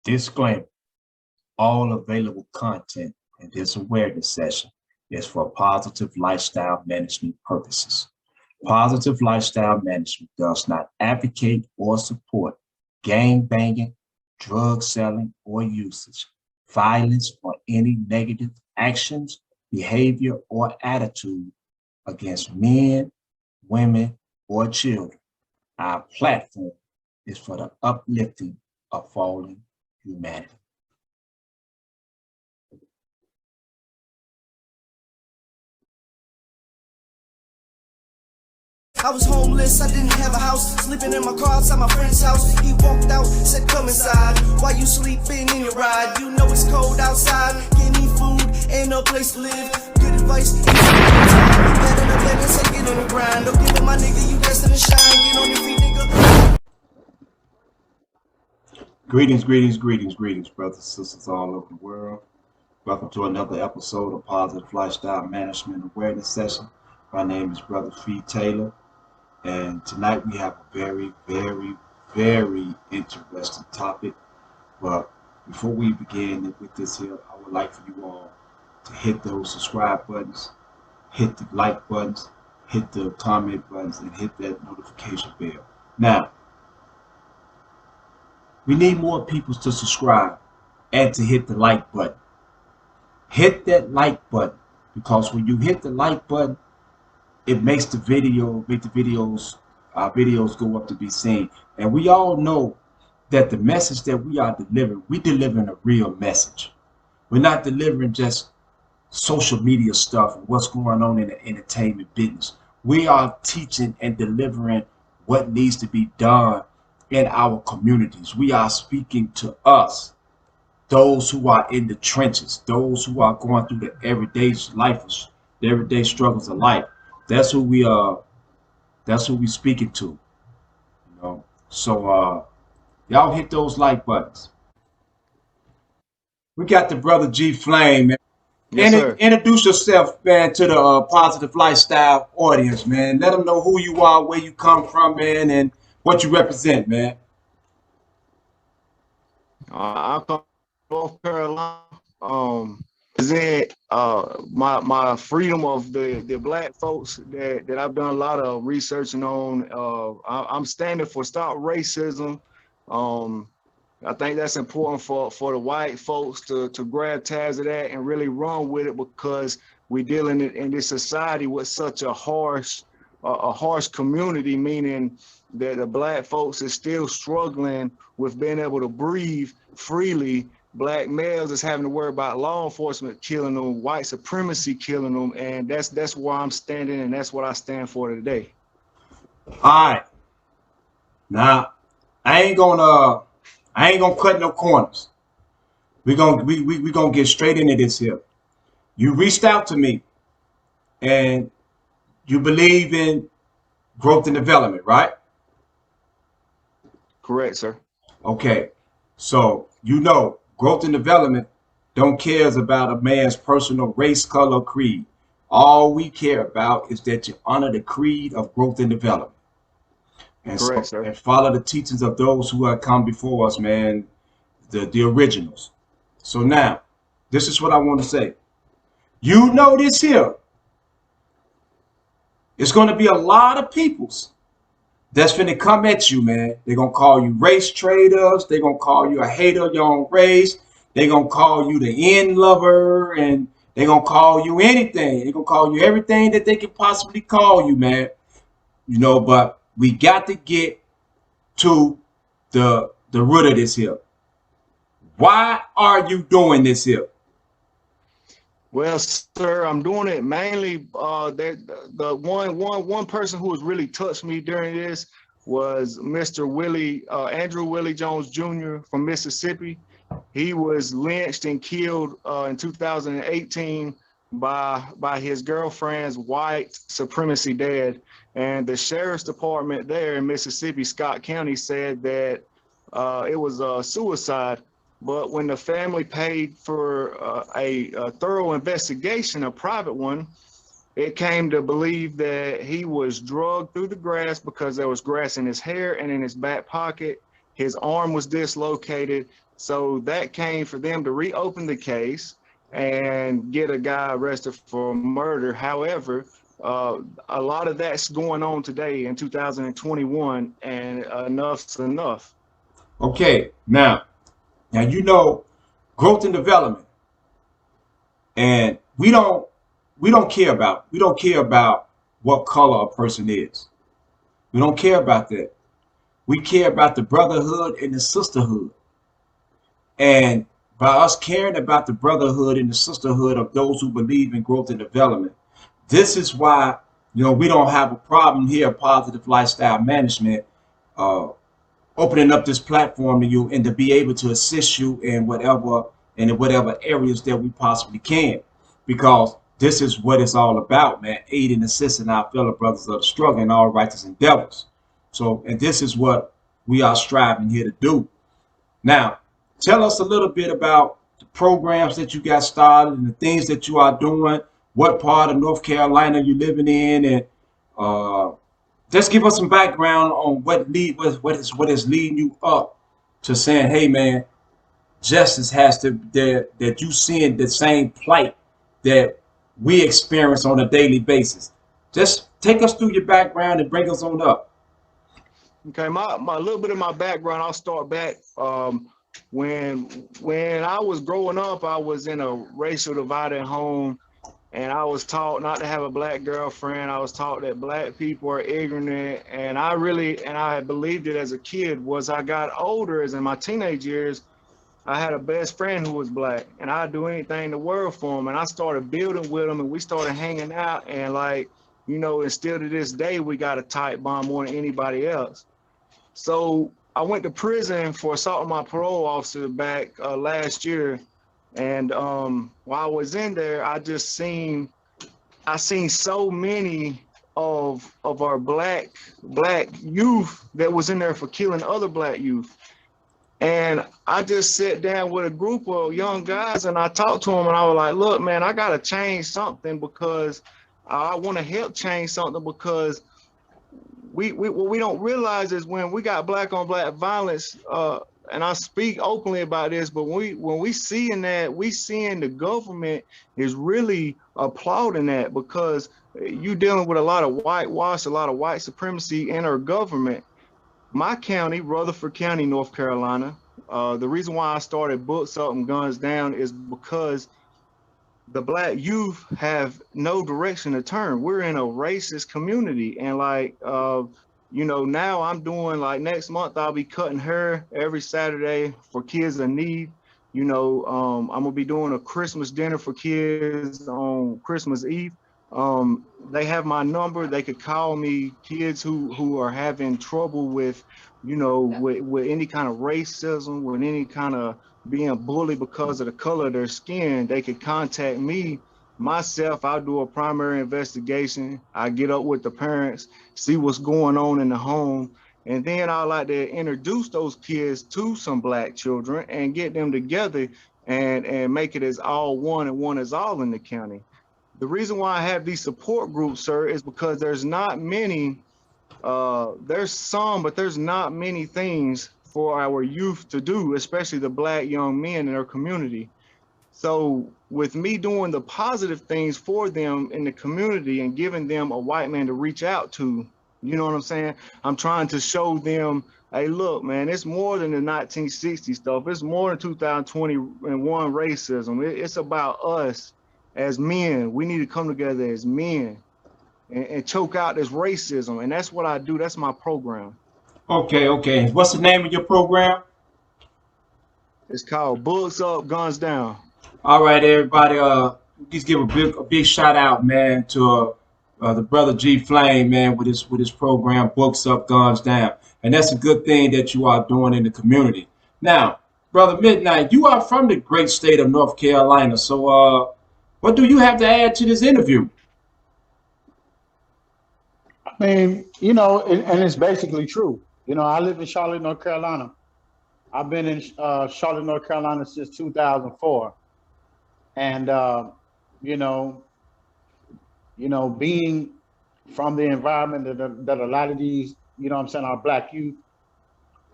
Disclaimer: all available content in this awareness session is for positive lifestyle management purposes. Positive lifestyle management does not advocate or support gang banging, drug selling or usage, violence, or any negative actions, behavior, or attitude against men, women, or children. Our platform is for the uplifting of fallen humanity. I was homeless, I didn't have a house, sleeping in my car outside my friend's house. He walked out, said come inside, while you sleeping in your ride. You know it's cold outside, give me food and no place to live. Good advice, better than better, say get on the grind. Don't give up my nigga, you destined to shine, get on your feet nigga. Greetings, brothers and sisters all over the world. Welcome to another episode of Positive Lifestyle Management Awareness Session. My name is Brother Fee Taylor, and tonight we have a very interesting topic. But before we begin with this here, I would like for you all to hit those subscribe buttons, hit the like buttons, hit the comment buttons, and hit that notification bell. Now, we need more people to subscribe and to hit the like button. Hit that like button, because when you hit the like button, it makes the videos go up to be seen. And we all know that the message that we are delivering a real message. We're not delivering just social media stuff and what's going on in the entertainment business. We are teaching and delivering what needs to be done in our communities. We are speaking to us, those who are in the trenches, those who are going through the everyday struggles of life. That's who we are. That's who we speaking to. You know. So y'all hit those like buttons. We got the brother G Flame, man. Yes, sir. Introduce yourself, man, to the Positive Lifestyle audience, man. Let them know who you are, where you come from, man, and what you represent, man. I come from North Carolina. Present my freedom of the black folks that I've done a lot of researching on. I'm standing for stop racism. I think that's important for the white folks to grab tabs of that and really run with it, because we're dealing in this society with such a harsh community, meaning that the black folks is still struggling with being able to breathe freely. Black males is having to worry about law enforcement killing them, white supremacy killing them, and that's where I'm standing, and that's what I stand for today. All right. Now, I ain't gonna cut no corners. We gonna get straight into this here. You reached out to me, and you believe in growth and development, right? Correct, sir. Okay. So you know, growth and development don't cares about a man's personal race, color, creed. All we care about is that you honor the creed of growth and development. And correct, sir. And follow the teachings of those who have come before us, man, the originals. So now, this is what I want to say. You know this here. It's going to be a lot of peoples that's finna come at you, man. They're going to call you race traders. They're going to call you a hater of your own race. They're going to call you the end lover, and they're going to call you anything. They're going to call you everything that they can possibly call you, man. You know, but we got to get to the root of this here. Why are you doing this here? Well, sir, I'm doing it mainly. The one person who has really touched me during this was Mr. Andrew Willie Jones Jr. from Mississippi. He was lynched and killed in 2018 by his girlfriend's white supremacy dad. And the sheriff's department there in Mississippi, Scott County, said that it was a suicide. But when the family paid for a thorough investigation, a private one, it came to believe that he was drugged through the grass because there was grass in his hair and in his back pocket. His arm was dislocated. So that came for them to reopen the case and get a guy arrested for murder. However, a lot of that's going on today in 2021, and enough's enough. Okay, now you know growth and development, and we don't care about what color a person is. We don't care about that. We care about the brotherhood and the sisterhood. And by us caring about the brotherhood and the sisterhood of those who believe in growth and development, this is why we don't have a problem here at Positive Lifestyle Management opening up this platform to you and to be able to assist you in whatever areas that we possibly can, because this is what it's all about, man. Aiding and assisting our fellow brothers of the struggle and all righteous endeavors. So, and this is what we are striving here to do. Now, tell us a little bit about the programs that you got started and the things that you are doing. What part of North Carolina you're living in, and just give us some background on what is leading you up to saying, hey man, justice has to that you seeing the same plight that we experience on a daily basis. Just take us through your background and bring us on up. Okay, my little bit of my background, I'll start back. When I was growing up, I was in a racial divided home, and I was taught not to have a black girlfriend. I was taught that black people are ignorant, and I believed it as a kid. As I got older, as in my teenage years, I had a best friend who was black, and I'd do anything in the world for him. And I started building with him, and we started hanging out, and and still to this day, we got a tight bond more than anybody else. So I went to prison for assaulting my parole officer back last year. And while I was in there, I seen so many of our black youth that was in there for killing other black youth. And I just sat down with a group of young guys and I talked to them, and I was like, look, man, I got to change something, because I want to help change something, because what we don't realize is when we got black on black violence, and I speak openly about this, but when we seeing the government is really applauding that, because you dealing with a lot of whitewash, a lot of white supremacy in our government. My county, Rutherford County, North Carolina, the reason why I started Books Up and Guns Down is because the black youth have no direction to turn. We're in a racist community, and now I'm doing, next month I'll be cutting hair every Saturday for kids in need. I'm gonna be doing a Christmas dinner for kids on Christmas Eve. They have my number. They could call me. Kids who are having trouble with any kind of racism, with any kind of being bullied because of the color of their skin, they could contact me. Myself, I'll do a primary investigation. I get up with the parents, see what's going on in the home, and then I like to introduce those kids to some black children and get them together and make it as all one and one as all in the county. The reason why I have these support groups, sir, is because there's not many, there's some, but there's not many things for our youth to do, especially the black young men in our community. So with me doing the positive things for them in the community and giving them a white man to reach out to, you know what I'm saying? I'm trying to show them, hey, look, man, it's more than the 1960 stuff. It's more than 2021 racism. It's about us as men. We need to come together as men and choke out this racism. And that's what I do. That's my program. Okay. What's the name of your program? It's called Books Up, Guns Down. All right, everybody. Just give a big shout out, man, to the brother G Flame, man, with his program, Books Up, Guns Down, and that's a good thing that you are doing in the community. Now, brother Midnight, you are from the great state of North Carolina, so what do you have to add to this interview? I mean, and it's basically true. I live in Charlotte, North Carolina. I've been in Charlotte, North Carolina since 2004. And, being from the environment that a lot of these, our black youth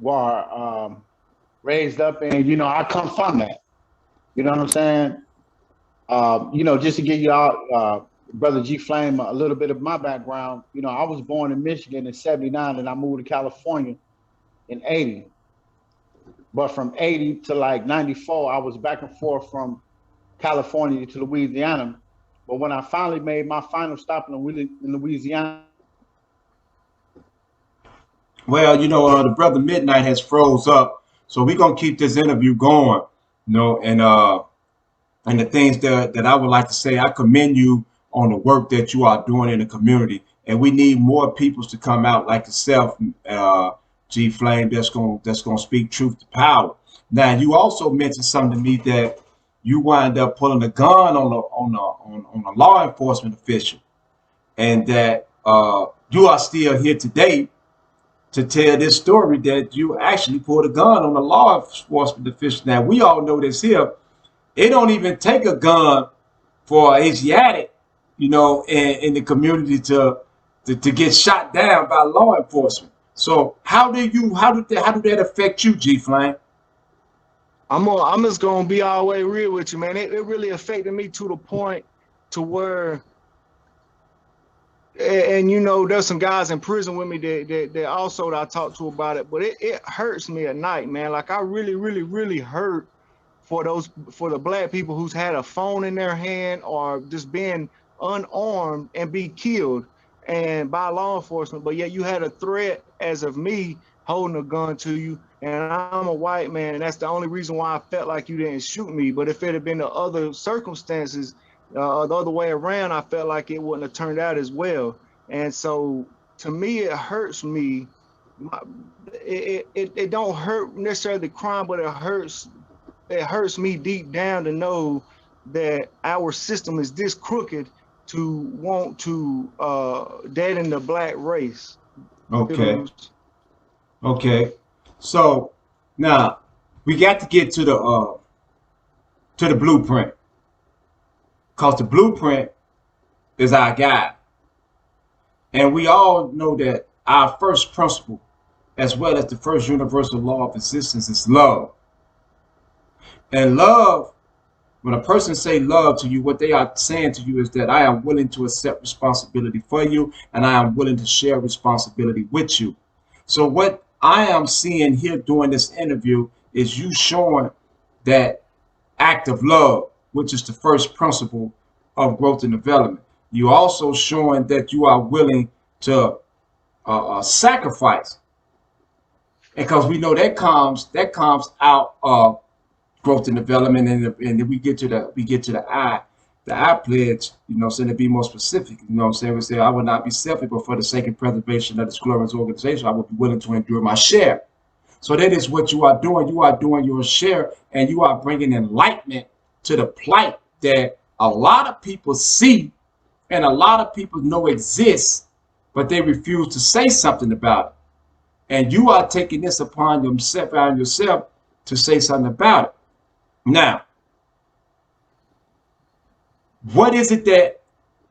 were raised up in. You know, I come from that. You know what I'm saying? You know, just to give you all, Brother G Flame, a little bit of my background. You know, I was born in Michigan in '79, and I moved to California in '80. But from '80 to like '94, I was back and forth from California to Louisiana. But when I finally made my final stop in Louisiana. Well, you know, the brother Midnight has froze up, so we're gonna keep this interview going, you know, and the things that I would like to say, I commend you on the work that you are doing in the community, and we need more people to come out like yourself, G Flame, that's gonna speak truth to power. Now, you also mentioned something to me that you wind up pulling a gun on a law enforcement official, and that you are still here today to tell this story that you actually pulled a gun on a law enforcement official. Now, we all know this here. It don't even take a gun for an Asiatic, you know, in the community to get shot down by law enforcement. So how did that affect you, G Flame? I'm just gonna be all the way real with you, man. It really affected me to the point to where, and you know, there's some guys in prison with me that also that I talk to about it, but it hurts me at night, man. Like I really hurt for the black people who's had a phone in their hand or just being unarmed and be killed and by law enforcement, but yet you had a threat as of me holding a gun to you, and I'm a white man, and that's the only reason why I felt like you didn't shoot me. But if it had been the other circumstances, the other way around, I felt like it wouldn't have turned out as well. And so to me, it hurts me. It don't hurt necessarily the crime, but it hurts me deep down to know that our system is this crooked to want to deaden the black race. Okay. Okay. So now we got to get to the blueprint, because the blueprint is our guide. And we all know that our first principle, as well as the first universal law of existence, is love. And love, when a person say love to you, what they are saying to you is that I am willing to accept responsibility for you, and I am willing to share responsibility with you. So what I am seeing here during this interview is you showing that act of love, which is the first principle of growth and development. You also showing that you are willing to sacrifice, because we know that comes out of growth and development, and then we get to the I pledge, you know, saying to be more specific, you know what I'm saying? We say, I will not be selfish, but for the sake and preservation of this glorious organization, I will be willing to endure my share. So that is what you are doing. You are doing your share, and you are bringing enlightenment to the plight that a lot of people see and a lot of people know exists, but they refuse to say something about it. And you are taking this upon yourself to say something about it. Now, what is it that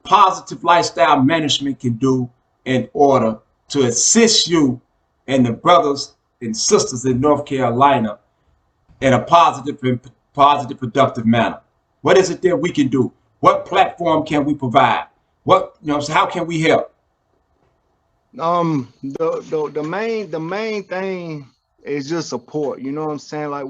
positive lifestyle management can do in order to assist you and the brothers and sisters in North Carolina in a positive, productive manner? What is it that we can do? What platform can we provide? What, you know, how can we help? The main thing is just support. You know what I'm saying? Like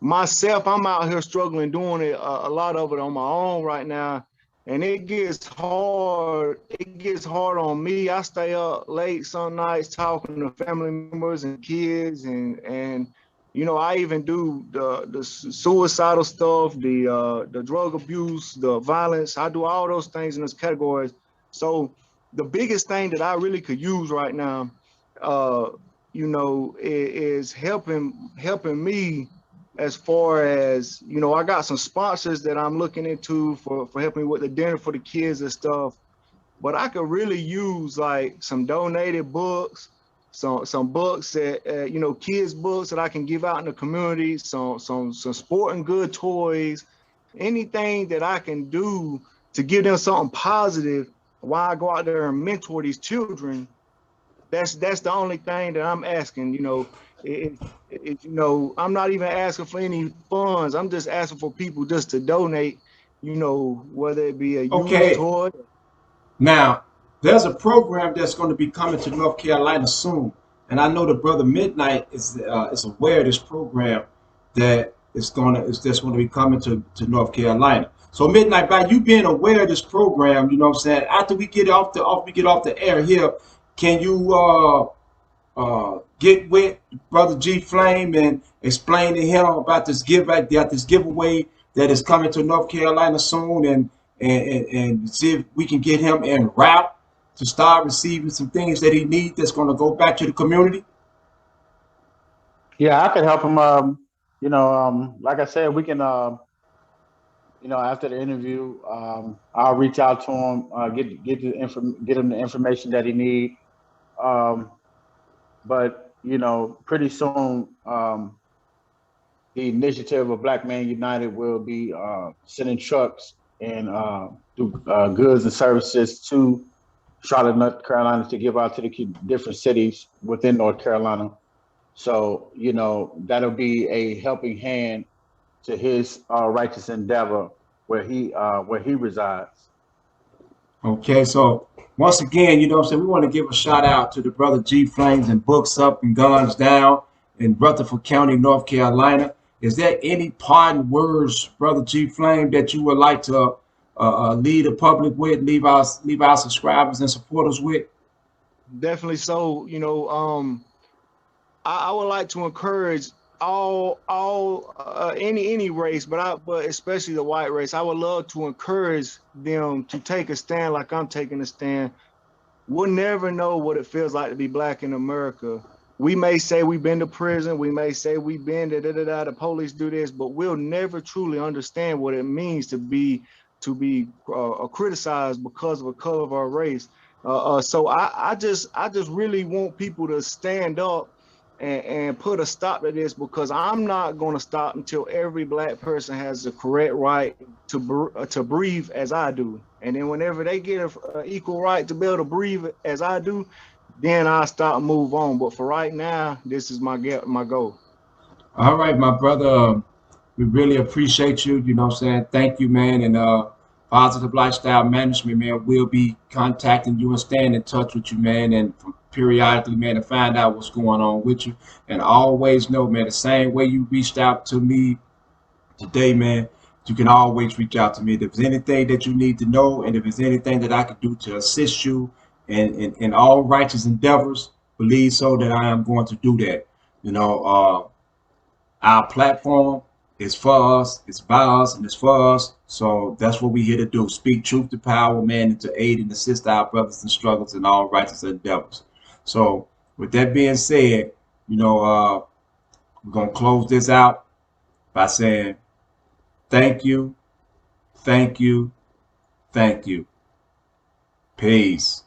myself, I'm out here struggling doing it, a lot of it on my own right now, and it gets hard. It gets hard on me. I stay up late some nights talking to family members and kids, and you know, I even do the suicidal stuff, the drug abuse, the violence. I do all those things in those categories. So the biggest thing that I really could use right now, you know, is helping me. As far as, you know, I got some sponsors that I'm looking into for helping me with the dinner for the kids and stuff, but I could really use like some donated books, some books that, you know, kids books that I can give out in the community, some sporting good toys, anything that I can do to give them something positive while I go out there and mentor these children. That's the only thing that I'm asking. I'm not even asking for any funds. I'm just asking for people just to donate. Whether it be a used Okay, toy. now there's a program that's going to be coming to North Carolina soon, and I know the brother Midnight is aware of this program that is just going to be coming to North Carolina. So Midnight, by you being aware of this program, you know what I'm saying. After we get off the air here, can you get with Brother G Flame and explain to him about this giveaway that is coming to North Carolina soon, and see if we can get him en route to start receiving some things that he needs that's going to go back to the community? Yeah, I could help him. Like I said, we can. After the interview, I'll reach out to him, get him the information that he need. But pretty soon, the initiative of Black Man United will be sending trucks and do goods and services to Charlotte, North Carolina, to give out to the different cities within North Carolina. So that'll be a helping hand to his righteous endeavor where he resides. Okay, so once again, you know what I'm saying, we want to give a shout out to the brother G Flames and Books Up and Guns Down in Rutherford County, North Carolina. Is there any parting words, brother G Flame, that you would like to lead the public with, leave our subscribers and supporters with? Definitely so. I would like to encourage any race, but especially the white race. I would love to encourage them to take a stand like I'm taking a stand. We'll never know what it feels like to be Black in America. We may say we've been to prison, we may say we've been the police do this, but we'll never truly understand what it means to be criticized because of a color of our race. So I just really want people to stand up and put a stop to this, because I'm not going to stop until every Black person has the correct right to breathe as I do. And then whenever they get an equal right to be able to breathe as I do, then I'll stop and move on. But for right now, this is my goal. All right, my brother. We really appreciate you. You know what I'm saying? Thank you, man. And Positive Lifestyle Management, man, we'll be contacting you and staying in touch with you, man. And periodically, man, to find out what's going on with you. And always know, man, the same way you reached out to me today, man, you can always reach out to me. If there's anything that you need to know, and if there's anything that I can do to assist you in all righteous endeavors, believe so that I am going to do that. Our platform is for us, it's by us, and it's for us. So that's what we're here to do. Speak truth to power, man, and to aid and assist our brothers and struggles in all righteous endeavors. So with that being said, we're going to close this out by saying thank you, thank you, thank you. Peace.